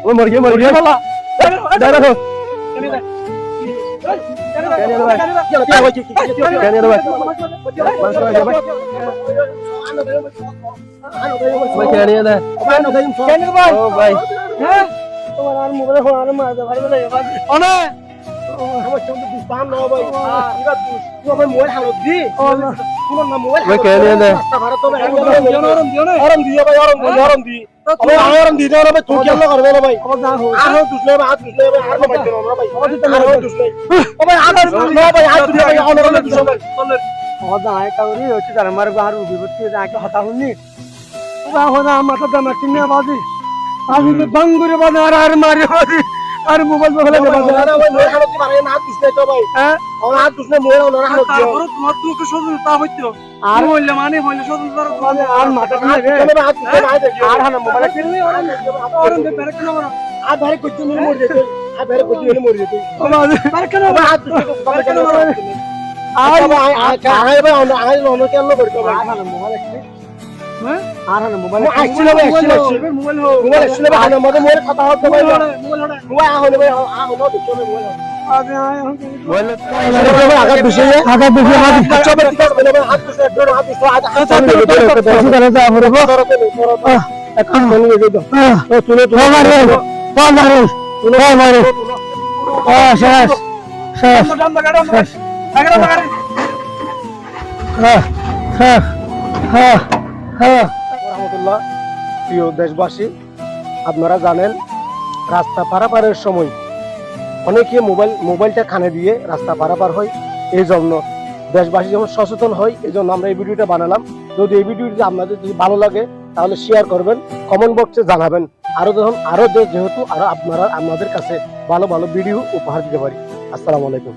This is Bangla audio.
वो मर गया আর মোবাইল বলে বাজার ভাই মোবাইল হালতি মারে না দুসলে তো ভাই হ্যাঁ ও না দুসলে মোবাইল ওনা হালতি তারপর তোমার তুকে সজল তা হইতো আর বললে মানে বললে সজল মানে আর মাথা না রে আর হানা মোবাইল কিনলে আর দে বেরে কেন বড় আর বেরে কইতে নি মর যেতে আর বেরে কইতে নি মর যেতে বেরে কেন আর দুসলে কেন আর ভাই ভাই আই লোন কেন করতে ভাই আর হানা মোবাইল কি হ্যাঁ আর হানা মোবাইল আসছিল ভাই মোবাইল মোবাইল আসছিল ভাই হানা মধ্যে মোর কথা হচ্ছে ভাই মোবাইল আহনে ভাই আহনে দুসলে মোবাইল আগে আয় মোবাইল আগা দুসলে চবে টিকা বলে হাত দুসলে ডোর হাত দুসলে হাত করে যা হরবো এখন বলি দে তো তুলে তো মারে তুলে মারে শেষ শেষ শেষ হ্যাঁ হ্যাঁ হ্যাঁ হ্যাঁ রহমতুল্লাহ। প্রিয় দেশবাসী, আপনারা জানেন রাস্তা পারাপারের সময় অনেকে মোবাইলটা কানে দিয়ে রাস্তা পারাপার হয়। এই জন্য দেশবাসী যেমন সচেতন হয়, এই জন্য আমরা এই ভিডিওটা বানালাম। যদি এই ভিডিওটি আপনাদের যদি ভালো লাগে তাহলে শেয়ার করবেন, কমেন্ট বক্সে জানাবেন। যেহেতু আপনারা আমাদের কাছে ভালো ভালো ভিডিও উপহার দিতে পারি। আসসালামু আলাইকুম।